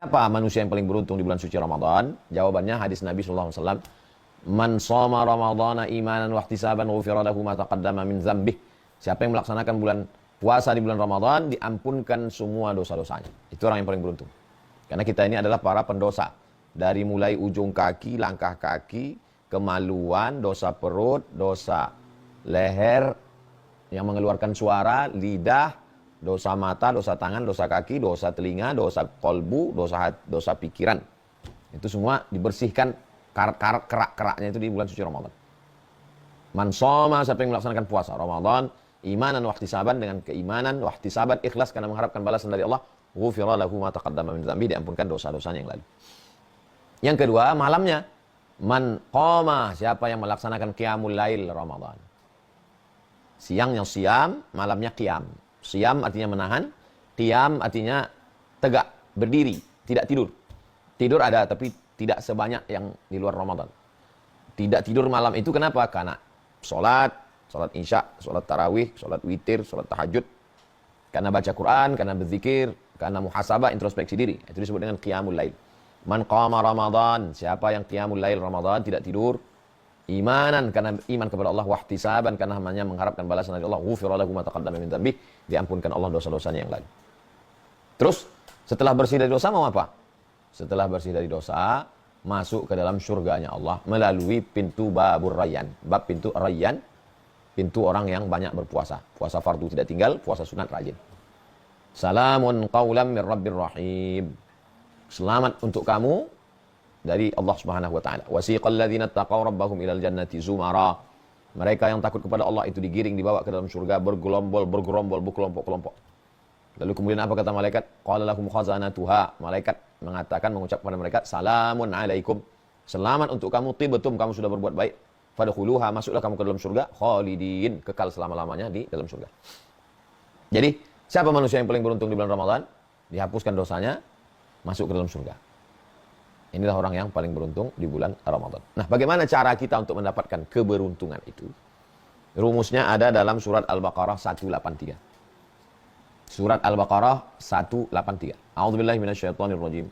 Apa manusia yang paling beruntung di bulan suci Ramadan? Jawabannya hadis Nabi SAW. Man shoma ramadhana imanan wa ihtisaban ghufira lahu ma taqaddama min dzambih. Siapa yang melaksanakan bulan puasa di bulan Ramadan, diampunkan semua dosa-dosanya. Itu orang yang paling beruntung. Karena kita ini adalah para pendosa. Dari mulai ujung kaki, langkah kaki, kemaluan, dosa perut, dosa leher yang mengeluarkan suara, lidah, dosa mata, dosa tangan, dosa kaki, dosa telinga, dosa kolbu, dosa pikiran. Itu semua dibersihkan kerak-keraknya itu di bulan suci Ramadan. Man shoma, siapa yang melaksanakan puasa Ramadan, imanan wa ihtisaban, dengan keimanan, wa ihtisaban, ikhlas karena mengharapkan balasan dari Allah, ghufira lahu ma taqaddama min dzambi, diampunkan dosa-dosanya yang lalu. Yang kedua, malamnya. Man qama, siapa yang melaksanakan qiyamul lail Ramadan. Siangnya siam, malamnya qiyam. Siam artinya menahan, qiyam artinya tegak, berdiri, tidak tidur. Tidur ada, tapi tidak sebanyak yang di luar Ramadan. Tidak tidur malam itu kenapa? Karena sholat isya, sholat tarawih, sholat witir, sholat tahajud. Karena baca Quran, karena berzikir, karena muhasabah, introspeksi diri. Itu disebut dengan qiyamul lail. Man qama Ramadan, siapa yang qiyamul lail Ramadan, tidak tidur. Imanan, karena iman kepada Allah, wahtisaban, karena hanya mengharapkan balasan dari Allah, ghufira lahu ma taqaddama min dzambih, diampunkan Allah dosa-dosanya yang lalu. Terus, setelah bersih dari dosa mau apa? Setelah bersih dari dosa, masuk ke dalam surganya Allah melalui pintu babur rayyan. Bab pintu rayyan, pintu orang yang banyak berpuasa. Puasa fardu tidak tinggal, puasa sunat rajin. Salamun qaulam mir rabbir rahim. Selamat untuk kamu dari Allah Subhanahu wa taala. Wasiqal ladzina taqaw rabbahum ilal jannati zumara. Mereka yang takut kepada Allah itu digiring, dibawa ke dalam surga bergerombol, berkelompok-kelompok. Lalu kemudian apa kata malaikat? Qala lahum khazanatuha. Malaikat mengatakan, mengucap kepada mereka, salamun alaikum. Selamat untuk kamu, tibtum, kamu sudah berbuat baik. Fadkhuluha, masuklah kamu ke dalam surga, khalidin, kekal selama-lamanya di dalam surga. Jadi, siapa manusia yang paling beruntung di bulan Ramadan? Dihapuskan dosanya, masuk ke dalam surga. Inilah orang yang paling beruntung di bulan Ramadan. Nah, bagaimana cara kita untuk mendapatkan keberuntungan itu? Rumusnya ada dalam surat Al-Baqarah 183. Surat Al-Baqarah 183. A'udzubillahi minasyaitonirrajim.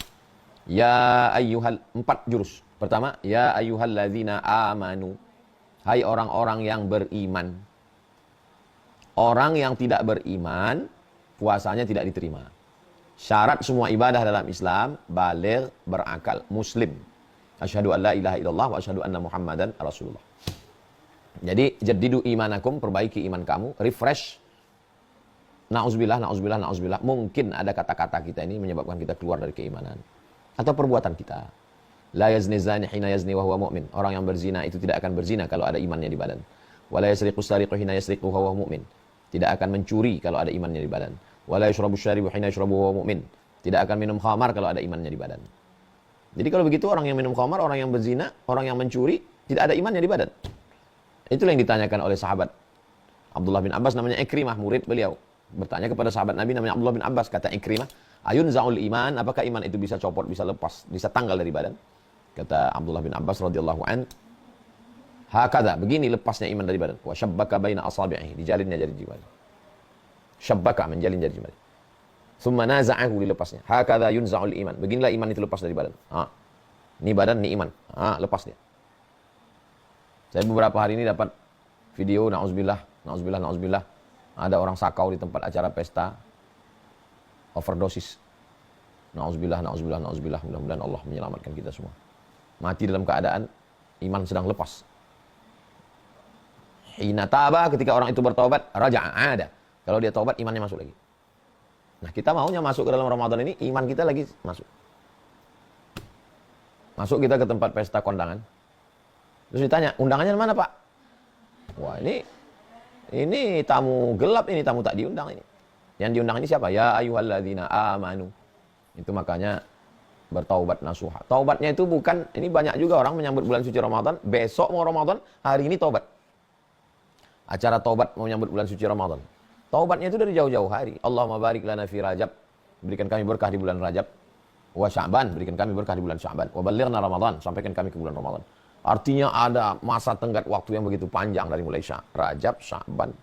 Ya ayyuhal, 4 jurus. Pertama, ya ayyuhalladzina amanu. Hai orang-orang yang beriman. Orang yang tidak beriman, puasanya tidak diterima. Syarat semua ibadah dalam Islam, baligh, berakal, muslim. Asyhadu an la ilaha illallah wa asyhadu anna Muhammadan Rasulullah. Jadi, jaddidu imanakum, perbaiki iman kamu, refresh. Na'udzubillah. Mungkin ada kata-kata kita ini menyebabkan kita keluar dari keimanan. Atau perbuatan kita. La yazni zani hina yazni wa huwa mu'min. Orang yang berzina itu tidak akan berzina kalau ada imannya di badan. Wa la yasriqu sariqu hina yasriqu wa huwa mu'min. Tidak akan mencuri kalau ada imannya di badan. Wala yashrabu syaribu hina yashrabu wa mu'min. Tidak akan minum khamar kalau ada imannya di badan. Jadi kalau begitu orang yang minum khamar, orang yang berzina, orang yang mencuri, tidak ada imannya di badan. Itulah yang ditanyakan oleh sahabat Abdullah bin Abbas, namanya Ikrimah, murid beliau. Bertanya kepada sahabat Nabi namanya Abdullah bin Abbas, kata Ikrimah, ayun za'ul iman, apakah iman itu bisa copot, bisa lepas, bisa tanggal dari badan? Kata Abdullah bin Abbas radhiyallahu an, hakadha, begini lepasnya iman dari badan. Wa syabbaka baina asabi'ihi, dijalinnya jari jemari. Syabbaka, menjalin jari jemari. Thumma naza'ahu, dilepasnya. Hakadha yunza'ul iman. Beginilah iman itu lepas dari badan. Ini badan, ini iman. Lepas dia. Saya beberapa hari ini dapat video, na'udzubillah. Ada orang sakau di tempat acara pesta, overdosis. Na'udzubillah. Mudah-mudahan Allah menyelamatkan kita semua. Mati dalam keadaan iman sedang lepas. Hina taba, ketika orang itu bertaubat, raja'a, ada. Kalau dia taubat, imannya masuk lagi. Nah, kita maunya masuk ke dalam Ramadan ini, iman kita lagi masuk. Masuk kita ke tempat pesta kondangan. Terus ditanya, undangannya mana, Pak? Wah, ini tamu gelap, ini tamu tak diundang ini. Yang diundang ini siapa? Ya ayyuhalladzina amanu. Itu makanya bertaubat nasuha. Taubatnya itu bukan, ini banyak juga orang menyambut bulan suci Ramadan, besok mau Ramadan, hari ini taubat. Acara taubat mau menyambut bulan suci Ramadan. Taubatnya itu dari jauh-jauh hari. Allahumma barik lana fi Rajab. Berikan kami berkah di bulan Rajab. Wa Sya'ban, berikan kami berkah di bulan Sya'ban. Wa ballighna Ramadan, sampaikan kami ke bulan Ramadan. Artinya ada masa tenggat waktu yang begitu panjang dari mulai Rajab, Sya'ban,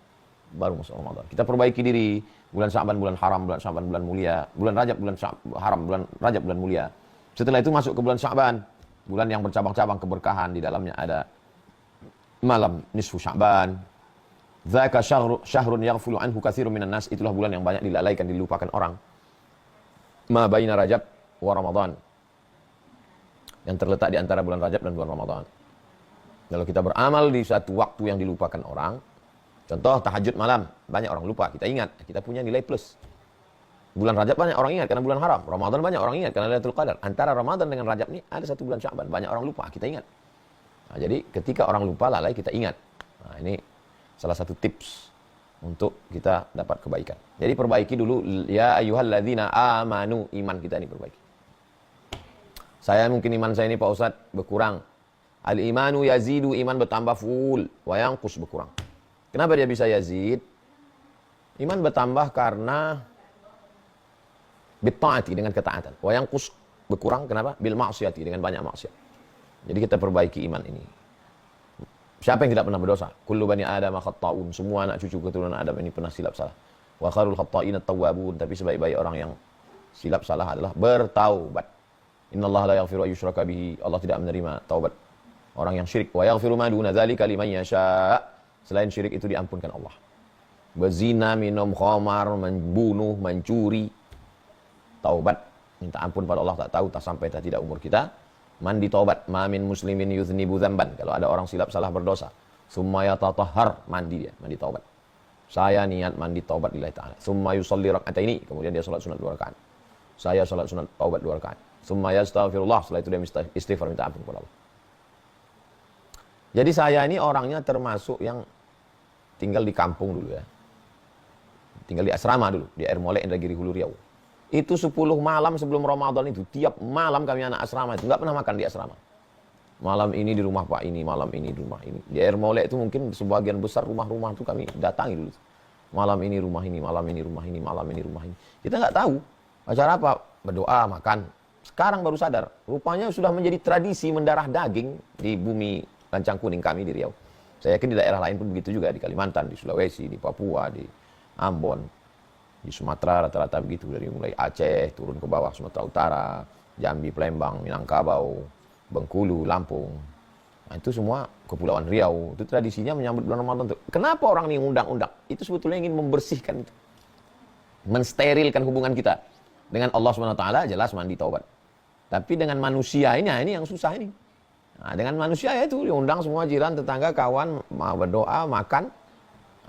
baru masuk Ramadan. Kita perbaiki diri, bulan Sya'ban bulan haram, bulan Sya'ban bulan mulia, bulan Rajab bulan haram, bulan Rajab bulan mulia. Setelah itu masuk ke bulan Sya'ban, bulan yang bercabang-cabang keberkahan, di dalamnya ada malam nisfu Sya'ban. Dzaka syahrun yaghfulu anhu katsirun minan nas, itulah bulan yang banyak dilalaikan, dilupakan orang. Ma baina Rajab wa Ramadan, yang terletak di antara bulan Rajab dan bulan Ramadan. Kalau kita beramal di satu waktu yang dilupakan orang, contoh tahajud malam, banyak orang lupa, kita ingat, kita punya nilai plus. Bulan Rajab banyak orang ingat karena bulan haram, Ramadan banyak orang ingat karena Lailatul Qadar. Antara Ramadan dengan Rajab ini ada satu bulan Sya'ban, banyak orang lupa, kita ingat. Nah, jadi ketika orang lupa, lalai, kita ingat. Nah, ini salah satu tips untuk kita dapat kebaikan. Jadi perbaiki dulu, ya ayyuhalladzina amanu, iman kita ini perbaiki. Saya mungkin iman saya ini Pak Ustadz berkurang. Al-imanu yazidu, iman bertambah full, wa yanqus berkurang. Kenapa dia bisa yazid? Iman bertambah karena bitta'ati, dengan ketaatan. Wa yanqus berkurang, kenapa? Bil ma'siyati, dengan banyak maksiat. Jadi kita perbaiki iman ini. Siapa yang tidak pernah berdosa? Kullu bani Adam khatta'un, semua anak cucu keturunan Adam ini pernah silap salah. Wa kharul khatta'in at-tawwabun, tapi sebaik-baik orang yang silap salah adalah bertaubat. Innallaha la yaghfiru an yushraka bihi, Allah tidak menerima taubat orang yang syirik. Wa yaghfiru ma duna dzalika liman yasha, selain syirik itu diampunkan Allah. Berzina, minum khamar, membunuh, mencuri, taubat, minta ampun pada Allah, tak tahu, tak sampai, tak tidak umur kita. Mandi taubat, ma min muslimin yuznibu dzamban, kalau ada orang silap salah berdosa, summa yatatahhar, mandi dia, mandi taubat. Saya niat mandi taubat lillahi ta'ala. Summa yusalli rak'ataini, kemudian dia salat sunat 2 rakaat. Saya salat sunat taubat 2 rakaat. Summa yastaghfirullah, setelah itu dia istighfar, minta ampun kepada Allah. Jadi saya ini orangnya termasuk yang tinggal di kampung dulu ya. Tinggal di asrama dulu, di Air Molek, Indragiri Hulu Riau. Itu 10 malam sebelum Ramadan itu, tiap malam kami anak asrama itu nggak pernah makan di asrama. Malam ini di rumah Pak ini, malam ini di rumah ini. Di Air Molek itu mungkin sebagian besar rumah-rumah itu kami datangi dulu. Malam ini rumah ini, malam ini rumah ini, malam ini rumah ini. Kita nggak tahu acara apa, berdoa, makan. Sekarang baru sadar, rupanya sudah menjadi tradisi mendarah daging di bumi Lancang Kuning kami di Riau. Saya yakin di daerah lain pun begitu juga, di Kalimantan, di Sulawesi, di Papua, di Ambon, di Sumatera rata-rata begitu, dari mulai Aceh turun ke bawah Sumatera Utara, Jambi, Palembang, Minangkabau, Bengkulu, Lampung. Nah, itu semua kepulauan Riau. Itu tradisinya menyambut bulan Ramadan. Kenapa orang ini undang-undang? Itu sebetulnya ingin membersihkan itu. Mensterilkan hubungan kita dengan Allah SWT, jelas mandi taubat. Tapi dengan manusia ini yang susah ini. Nah, dengan manusia ya itu diundang semua jiran, tetangga, kawan, mau berdoa, makan.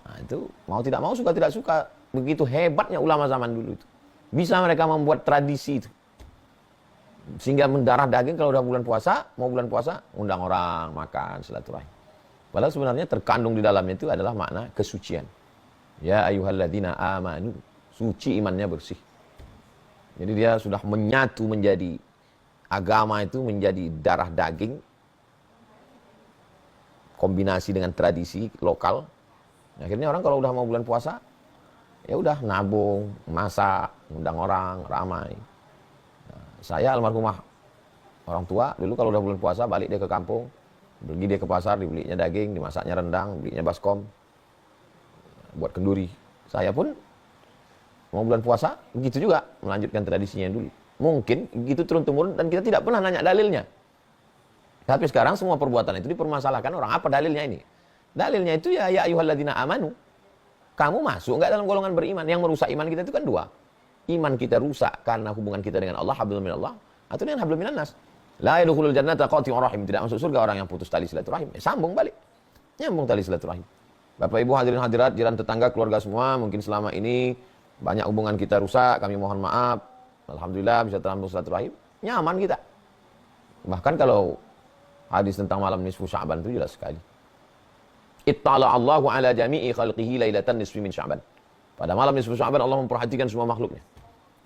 Nah, itu mau tidak mau, suka tidak suka. Begitu hebatnya ulama zaman dulu itu. Bisa mereka membuat tradisi itu. Sehingga mendarah daging kalau udah bulan puasa, mau bulan puasa, undang orang, makan, silaturahim. Padahal sebenarnya terkandung di dalamnya itu adalah makna kesucian. Ya ayyuhalladzina amanu, suci imannya bersih. Jadi dia sudah menyatu menjadi agama itu, menjadi darah daging, kombinasi dengan tradisi lokal. Akhirnya orang kalau udah mau bulan puasa, ya udah nabung, masak, undang orang, ramai. Nah, saya almarhumah orang tua, dulu kalau udah bulan puasa balik dia ke kampung, pergi dia ke pasar, dibelinya daging, dimasaknya rendang, belinya baskom, buat kenduri. Saya pun mau bulan puasa, begitu juga melanjutkan tradisinya dulu. Mungkin gitu turun-temurun dan kita tidak pernah nanya dalilnya. Tapi sekarang semua perbuatan itu dipermasalahkan orang. Apa dalilnya ini? Dalilnya itu ya ayyuhalladzina amanu. Kamu masuk enggak dalam golongan beriman? Yang merusak iman kita itu kan dua. Iman kita rusak karena hubungan kita dengan Allah, hablum minallah, atau dengan hablum minannas. La yadkhulul jannata qati'ur rahim. Tidak masuk surga orang yang putus tali silaturahim. Sambung balik. Nyambung tali silaturahim. Bapak Ibu hadirin hadirat, jiran tetangga, keluarga semua, mungkin selama ini banyak hubungan kita rusak, kami mohon maaf. Alhamdulillah bisa terambung silaturahim. Nyaman kita. Bahkan kalau hadis tentang malam nisfu Sya'ban itu jelas sekali. Ittala Allahu ala jami'i khalqihi lailatan nisfi min Sya'ban. Pada malam nisfu Sya'ban Allah memperhatikan semua makhluknya.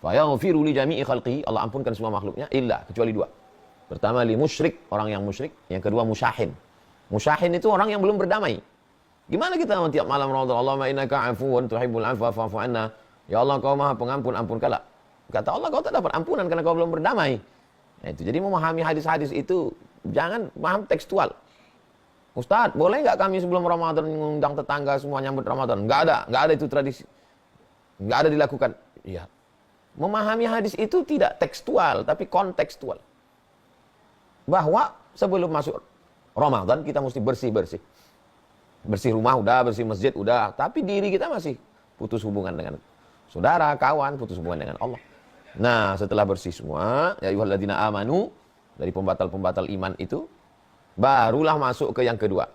Fa yaghfiru li jami'i khalqihi, Allah ampunkan semua makhluknya illa kecuali dua. Pertama li musyrik, orang yang musyrik, yang kedua musyahin. Musyahin itu orang yang belum berdamai. Gimana kita tiap malam Ramadan, Allahumma innaka 'afuwun tuhibbul 'afwa fa'fu 'anna. Ya Allah kau Maha Pengampun, ampunkanlah. Kata Allah kau tak dapat ampunan karena kau belum berdamai. Nah, itu. Jadi memahami hadis-hadis itu jangan paham tekstual. Ustadz, boleh nggak kami sebelum Ramadan mengundang tetangga semua nyambut Ramadan? Nggak ada itu tradisi. Nggak ada dilakukan. Iya. Memahami hadis itu tidak tekstual, tapi kontekstual. Bahwa sebelum masuk Ramadan kita mesti bersih-bersih. Bersih rumah udah, bersih masjid udah, tapi diri kita masih putus hubungan dengan saudara, kawan, putus hubungan dengan Allah. Nah, setelah bersih semua, ya ayyuhalladzina amanu, dari pembatal-pembatal iman itu, barulah masuk ke yang kedua.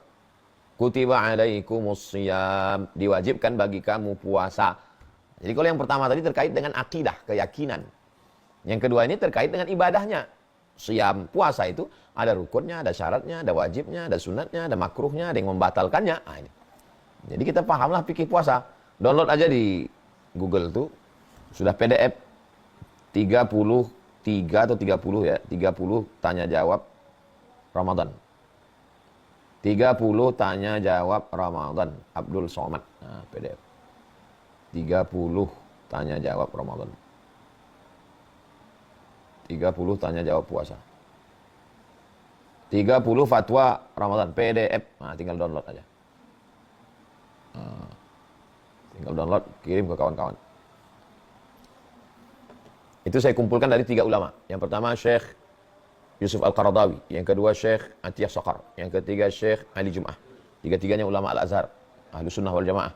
Kutiba alaikumus shiyam, diwajibkan bagi kamu puasa. Jadi kalau yang pertama tadi terkait dengan akidah, keyakinan. Yang kedua ini terkait dengan ibadahnya. Shiyam, puasa itu ada rukunnya, ada syaratnya, ada wajibnya, ada sunatnya, ada makruhnya, ada yang membatalkannya. Nah, ini. Jadi kita pahamlah fikih puasa. Download aja di Google tuh. Sudah PDF 33 atau 30 ya. 30 tanya jawab Ramadan. 30 tanya jawab Ramadan. Abdul Somad. Nah, PDF. 30 tanya jawab Ramadan. 30 tanya jawab puasa. 30 fatwa Ramadan PDF. Nah, tinggal download aja. Tinggal download, kirim ke kawan-kawan. Itu saya kumpulkan dari 3 ulama. Yang pertama Syekh Yusuf Al-Qaradawi, yang kedua Syekh Atiyah Saqar, yang ketiga Syekh Ali Jum'ah. Tiga-tiganya ulama Al-Azhar, Ahlus Sunnah wal Jamaah.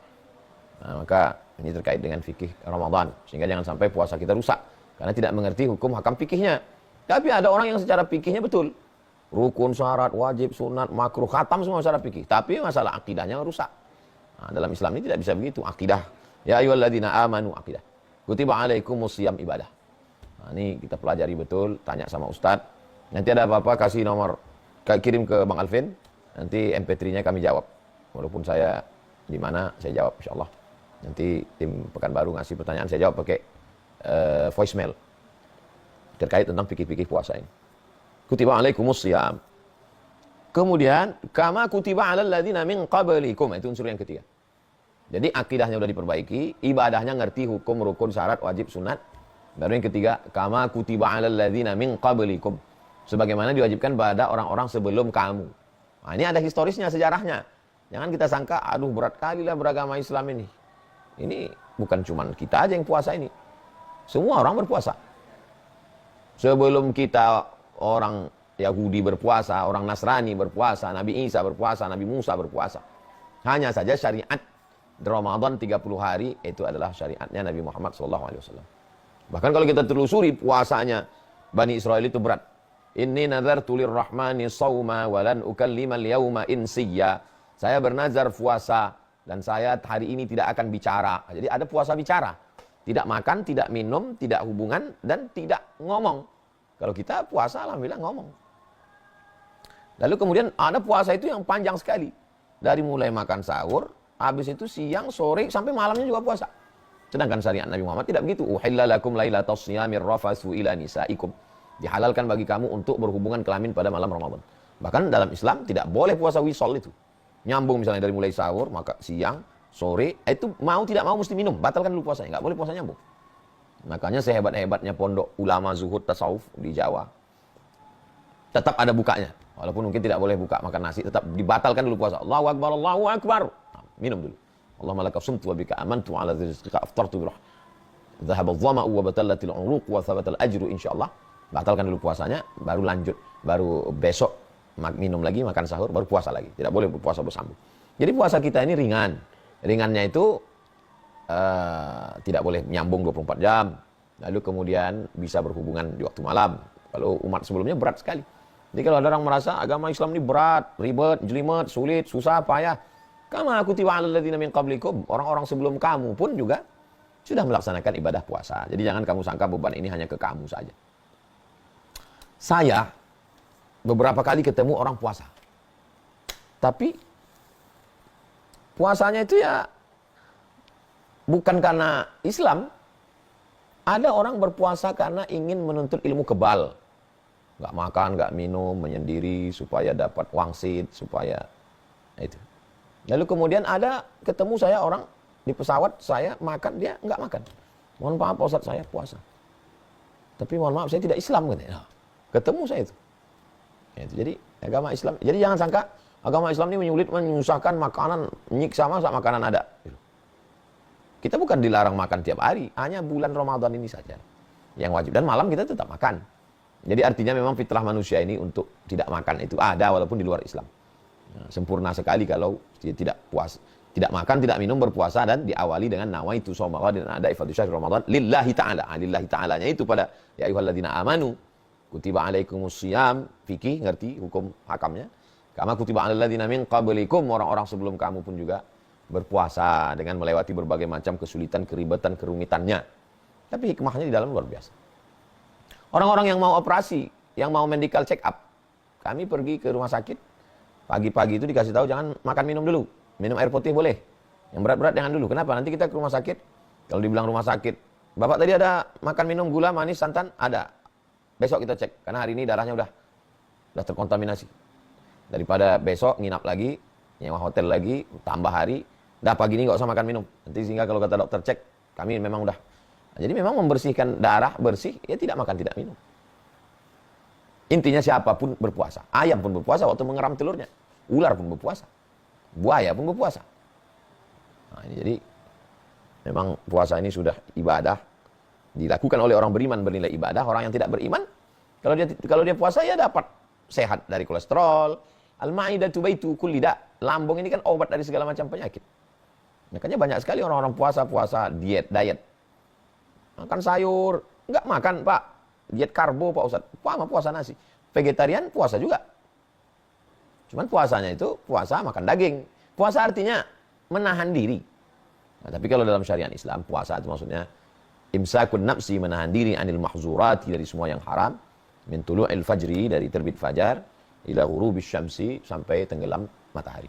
Nah, maka ini terkait dengan fikih Ramadan, sehingga jangan sampai puasa kita rusak karena tidak mengerti hukum hakam fikihnya. Tapi ada orang yang secara fikihnya betul. Rukun, syarat, wajib, sunat, makruh, khatam semua secara fikih. Tapi masalah akidahnya rusak. Nah, dalam Islam ini tidak bisa begitu. Akidah. Ya ayyuhalladzina amanu akidah. Kutiba alaikumus shiyam ibadah. Nah, ini kita pelajari betul, tanya sama Ustadz. Nanti ada apa-apa kasih nomor, kirim ke Bang Alvin. Nanti MP3-nya kami jawab. Walaupun saya di mana, saya jawab insyaallah. Nanti tim Pekanbaru ngasih pertanyaan, saya jawab pakai voicemail terkait tentang fikih-fikih puasa ini. Kutiba alaikumus shiyam. Kemudian kama kutiba alal ladzina min qablikum, itu unsur yang ketiga. Jadi akidahnya sudah diperbaiki, ibadahnya ngerti hukum, rukun, syarat, wajib, sunat. Baru yang ketiga, kama kutiba alal ladzina min qablikum. Sebagaimana diwajibkan pada orang-orang sebelum kamu. Nah, ini ada historisnya, sejarahnya. Jangan kita sangka, aduh berat kali lah beragama Islam ini. Ini bukan cuma kita aja yang puasa ini. Semua orang berpuasa. Sebelum kita orang Yahudi berpuasa, orang Nasrani berpuasa, Nabi Isa berpuasa, Nabi Musa berpuasa. Hanya saja syariat Ramadan 30 hari itu adalah syariatnya Nabi Muhammad SAW. Bahkan kalau kita telusuri puasanya Bani Israel itu berat. Inni nazartu lirrahmani shauma walan ukallimal yauma insiyya. Saya bernazar puasa dan saya hari ini tidak akan bicara. Jadi ada puasa bicara. Tidak makan, tidak minum, tidak hubungan, dan tidak ngomong. Kalau kita puasa, alhamdulillah ngomong. Lalu kemudian ada puasa itu yang panjang sekali. Dari mulai makan sahur, habis itu siang, sore, sampai malamnya juga puasa. Sedangkan syariat Nabi Muhammad tidak begitu. Uhilla lakum lailatas shiyamir rafatsu ila nisaikum. Dihalalkan bagi kamu untuk berhubungan kelamin pada malam Ramadan. Bahkan dalam Islam tidak boleh puasa wisol itu. Nyambung misalnya dari mulai sahur, maka siang, sore, itu mau tidak mau mesti minum, batalkan dulu puasanya, nggak boleh puasa nyambung. Makanya sehebat-hebatnya pondok ulama zuhud tasawuf di Jawa, tetap ada bukanya, walaupun mungkin tidak boleh buka makan nasi, tetap dibatalkan dulu puasa. Allahu Akbar, Allahu Akbar. Nah, minum dulu. Allahumma laka sumtu wa bika amantu ala rizqika aftartu birah. Dhahaba adh-dhama'u wa batallatil 'uruq wa thabatal ajru insyaallah. Batalkan dulu puasanya, baru lanjut, baru besok minum lagi, makan sahur, baru puasa lagi. Tidak boleh puasa bersambung. Jadi puasa kita ini ringan. Ringannya itu tidak boleh nyambung 24 jam. Lalu kemudian bisa berhubungan di waktu malam. Kalau umat sebelumnya berat sekali. Jadi kalau ada orang merasa agama Islam ini berat, ribet, jelimet, sulit, susah, payah. Kama kutiba 'alal ladzina min qablikum. Orang-orang sebelum kamu pun juga sudah melaksanakan ibadah puasa. Jadi jangan kamu sangka beban ini hanya ke kamu saja. Saya beberapa kali ketemu orang puasa. Tapi puasanya itu ya bukan karena Islam. Ada orang berpuasa karena ingin menuntut ilmu kebal. Nggak makan, nggak minum, menyendiri supaya dapat wangsit, supaya itu. Lalu kemudian ada ketemu saya orang di pesawat, saya makan, dia nggak makan. Mohon maaf Pak Ustadz, saya puasa. Tapi mohon maaf, saya tidak Islam. Ketemu saya itu. Jadi agama Islam. Jadi jangan sangka Agama Islam ini menyulit, menyusahkan makanan, menyiksa, masa makanan ada. Kita bukan dilarang makan tiap hari, hanya bulan Ramadan ini saja yang wajib. Dan malam kita tetap makan. Jadi artinya memang fitrah manusia ini untuk tidak makan itu ada walaupun di luar Islam. Nah, sempurna sekali kalau tidak puas, tidak makan, tidak minum, berpuasa dan diawali dengan nawaitu shauma ghadin ada ifadhu syahr Ramadan lillahi ta'ala. Lillahi ta'alanya itu pada ya ayyuhalladzina amanu kutiba alaikumus shiyam, fikih ngerti hukum hakamnya. Kama kutiba alal ladzina min qablikum, orang-orang sebelum kamu pun juga berpuasa dengan melewati berbagai macam kesulitan, keribetan, kerumitannya. Tapi hikmahnya di dalam luar biasa. Orang-orang yang mau operasi, yang mau medical check up, kami pergi ke rumah sakit, pagi-pagi itu dikasih tahu jangan makan minum dulu. Minum air putih boleh. Yang berat-berat jangan dulu. Kenapa? Nanti kita ke rumah sakit, kalau dibilang rumah sakit, Bapak tadi ada makan minum gula, manis, santan? Ada. Besok kita cek, karena hari ini darahnya udah terkontaminasi. Daripada besok nginap lagi, nyewa hotel lagi, tambah hari, dah pagi ini nggak usah makan minum. Nanti sehingga kalau kata dokter cek, kami memang udah. Nah, jadi memang membersihkan darah bersih, ya tidak makan, tidak minum. Intinya siapapun berpuasa. Ayam pun berpuasa waktu mengeram telurnya. Ular pun berpuasa. Buaya pun berpuasa. Nah, ini jadi memang puasa ini sudah ibadah. Dilakukan oleh orang beriman bernilai ibadah. Orang yang tidak beriman, kalau dia puasa ya dapat sehat dari kolesterol. Al-ma'idatu baitu kulli da. Lambung ini kan obat dari segala macam penyakit. Makanya banyak sekali orang-orang puasa diet. Makan sayur, enggak makan, Pak. Diet karbo, Pak Ustaz. Puasa nasi. Vegetarian puasa juga. Cuman puasanya itu puasa makan daging. Puasa artinya menahan diri. Nah, tapi kalau dalam syariat Islam, puasa itu maksudnya imsakun nafsi, menahan diri anil mahzurati, dari semua yang haram. Min tulu'il fajri, dari terbit fajar, ila ghurubis syamsi, sampai tenggelam matahari.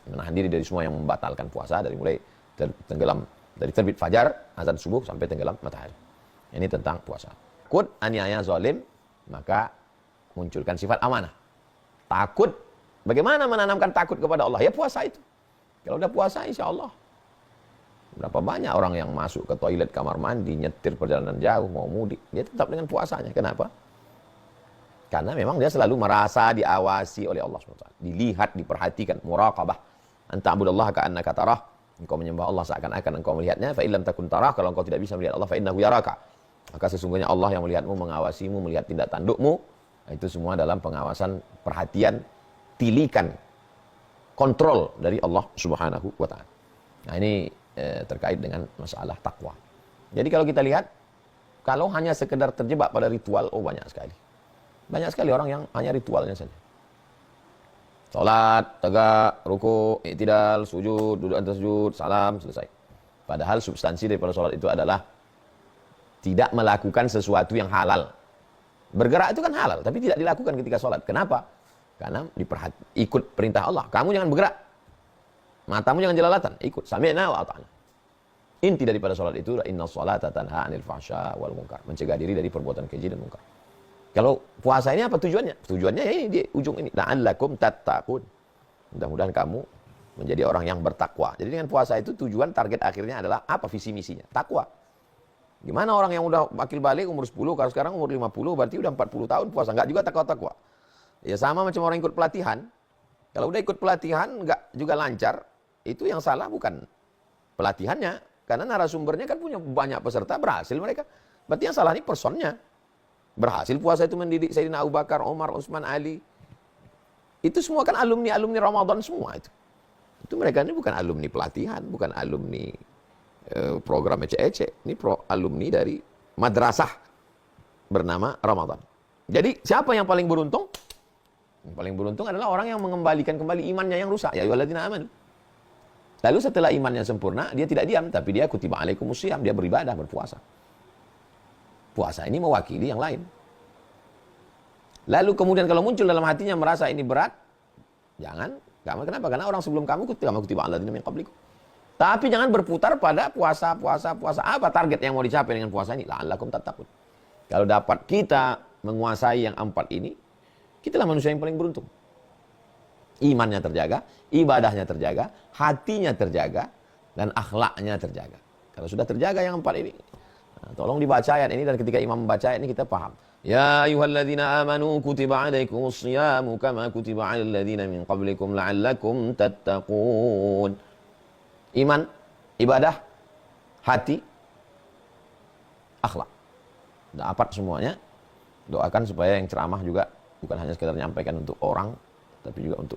Menahan diri dari semua yang membatalkan puasa, dari mulai tenggelam, dari terbit fajar, azan subuh, sampai tenggelam matahari. Ini tentang puasa. Takut aniaya zalim, maka munculkan sifat amanah. Takut, bagaimana menanamkan takut kepada Allah? Ya puasa itu. Kalau udah puasa, insya Allah. Berapa banyak orang yang masuk ke toilet, kamar mandi, nyetir perjalanan jauh, mau mudik, dia tetap dengan puasanya. Kenapa? Karena memang dia selalu merasa diawasi oleh Allah SWT. Dilihat, diperhatikan, muraqabah. Anta'budallaha ka'annaka tarah. Engkau menyembah Allah seakan-akan engkau melihatnya. Fa illam takun tarah, kalau engkau tidak bisa melihat Allah, fa innahu yaraka. Maka sesungguhnya Allah yang melihatmu, mengawasimu, melihat tindak tandukmu. Itu semua dalam pengawasan, perhatian, tilikan, kontrol dari Allah Subhanahu wa Ta'ala. Nah, ini terkait dengan masalah takwa. Jadi kalau kita lihat, kalau hanya sekedar terjebak pada ritual, banyak sekali. Banyak sekali orang yang hanya ritualnya saja. Salat, tegak, ruku, i'tidal, sujud, duduk antara sujud, salam, selesai. Padahal substansi daripada salat itu adalah tidak melakukan sesuatu yang halal. Bergerak itu kan halal, tapi tidak dilakukan ketika salat. Kenapa? Karena ikut perintah Allah. Kamu jangan bergerak. Matamu jangan jelalatan. Ikut. Sami'na wa ata'na. Inti daripada salat itu, inna sholata tanha 'anil fahsya wal munkar. Mencegah diri dari perbuatan keji dan munkar. Kalau puasa ini apa tujuannya? Tujuannya ya ini di ujung ini. La'allakum tattaqun. Mudah-mudahan kamu menjadi orang yang bertakwa. Jadi dengan puasa itu tujuan target akhirnya adalah apa visi misinya? Takwa. Gimana orang yang udah akil balik umur 10, kalau sekarang umur 50, berarti udah 40 tahun puasa. Enggak juga takwa-takwa. Ya sama macam orang ikut pelatihan. Kalau udah ikut pelatihan enggak juga lancar, itu yang salah bukan pelatihannya. Karena narasumbernya kan punya banyak peserta, berhasil mereka. Berarti yang salah ini personnya. Berhasil puasa itu mendidik Sayyidina Abu Bakar, Umar, Utsman, Ali. Itu semua kan alumni-alumni Ramadan semua itu. Itu mereka ini bukan alumni pelatihan, bukan alumni program ece-ece. Ini alumni dari madrasah bernama Ramadan. Jadi siapa yang paling beruntung? Yang paling beruntung adalah orang yang mengembalikan kembali imannya yang rusak. Ya ayyuhalladzina amanu. Lalu setelah imannya sempurna, dia tidak diam, tapi dia kutiba alaikumus syiyam, dia beribadah, berpuasa. Puasa ini mewakili yang lain. Lalu kemudian kalau muncul dalam hatinya merasa ini berat, jangan. Kenapa? Karena orang sebelum kamu kutiba alladzina min qablikum. Tapi jangan berputar pada puasa. Apa target yang mau dicapai dengan puasa ini? La'allakum tattaqun. Kalau dapat kita menguasai yang 4 ini, kitalah manusia yang paling beruntung. Imannya terjaga, ibadahnya terjaga, hatinya terjaga, dan akhlaknya terjaga. Kalau sudah terjaga yang 4 ini, nah, tolong dibaca ayat ini, dan ketika imam membaca ayat ini kita paham. Ya ayyuhalladzina amanu kutiba alaikumus shiyamu kama kutiba alal ladzina min qablikum la'allakum tattaqun. Iman, ibadah, hati, akhlak. Dapat semuanya. Doakan supaya yang ceramah juga bukan hanya sekedar nyampaikan untuk orang, tapi juga untuk